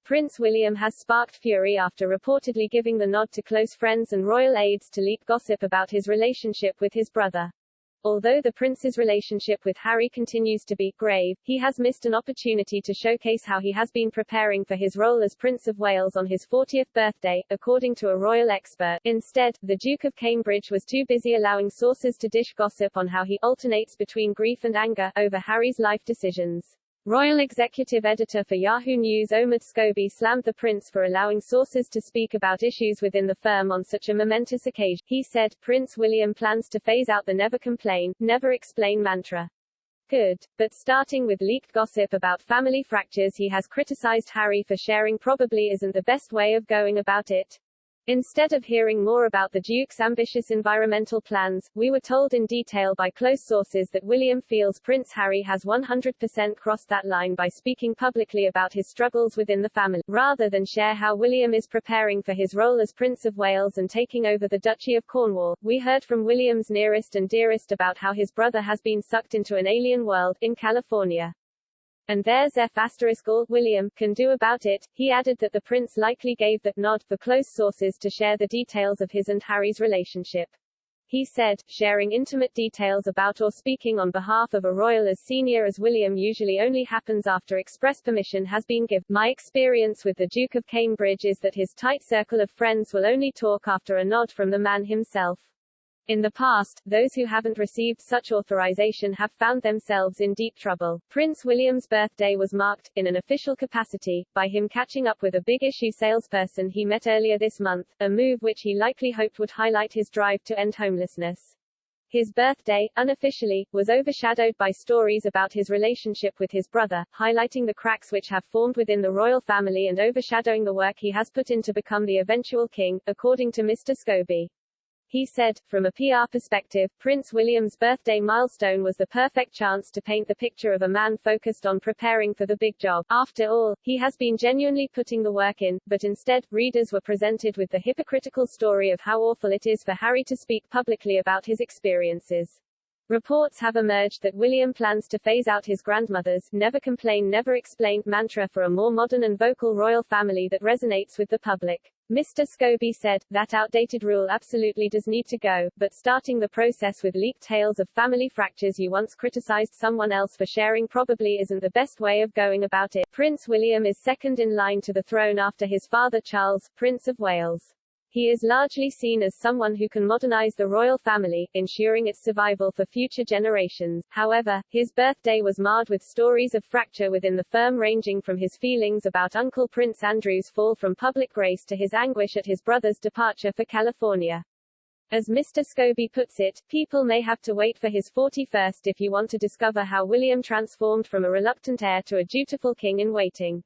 Prince William has sparked fury after reportedly giving the nod to close friends and royal aides to leak gossip about his relationship with his brother. Although the prince's relationship with Harry continues to be grave, he has missed an opportunity to showcase how he has been preparing for his role as Prince of Wales on his 40th birthday, according to a royal expert. Instead, the Duke of Cambridge was too busy allowing sources to dish gossip on how he alternates between grief and anger over Harry's life decisions. Royal Executive Editor for Yahoo News Omid Scobie slammed the prince for allowing sources to speak about issues within the firm on such a momentous occasion. He said, Prince William plans to phase out the never complain, never explain mantra. Good. But starting with leaked gossip about family fractures, he has criticized Harry for sharing probably isn't the best way of going about it. Instead of hearing more about the Duke's ambitious environmental plans, we were told in detail by close sources that William feels Prince Harry has 100% crossed that line by speaking publicly about his struggles within the family, rather than share how William is preparing for his role as Prince of Wales and taking over the Duchy of Cornwall. We heard from William's nearest and dearest about how his brother has been sucked into an alien world, in California. And there's all William can do about it. He added that the prince likely gave that nod for close sources to share the details of his and Harry's relationship. He said, sharing intimate details about or speaking on behalf of a royal as senior as William usually only happens after express permission has been given. My experience with the Duke of Cambridge is that his tight circle of friends will only talk after a nod from the man himself. In the past, those who haven't received such authorization have found themselves in deep trouble. Prince William's birthday was marked, in an official capacity, by him catching up with a big-issue salesperson he met earlier this month, a move which he likely hoped would highlight his drive to end homelessness. His birthday, unofficially, was overshadowed by stories about his relationship with his brother, highlighting the cracks which have formed within the royal family and overshadowing the work he has put in to become the eventual king, according to Mr. Scobie. He said, from a PR perspective, Prince William's birthday milestone was the perfect chance to paint the picture of a man focused on preparing for the big job. After all, he has been genuinely putting the work in, but instead, readers were presented with the hypocritical story of how awful it is for Harry to speak publicly about his experiences. Reports have emerged that William plans to phase out his grandmother's never complain, never explain mantra for a more modern and vocal royal family that resonates with the public. Mr. Scobie said, that outdated rule absolutely does need to go, but starting the process with leaked tales of family fractures you once criticized someone else for sharing probably isn't the best way of going about it. Prince William is second in line to the throne after his father Charles, Prince of Wales. He is largely seen as someone who can modernize the royal family, ensuring its survival for future generations. However, his birthday was marred with stories of fracture within the firm, ranging from his feelings about Uncle Prince Andrew's fall from public grace to his anguish at his brother's departure for California. As Mr. Scobie puts it, people may have to wait for his 41st if you want to discover how William transformed from a reluctant heir to a dutiful king in waiting.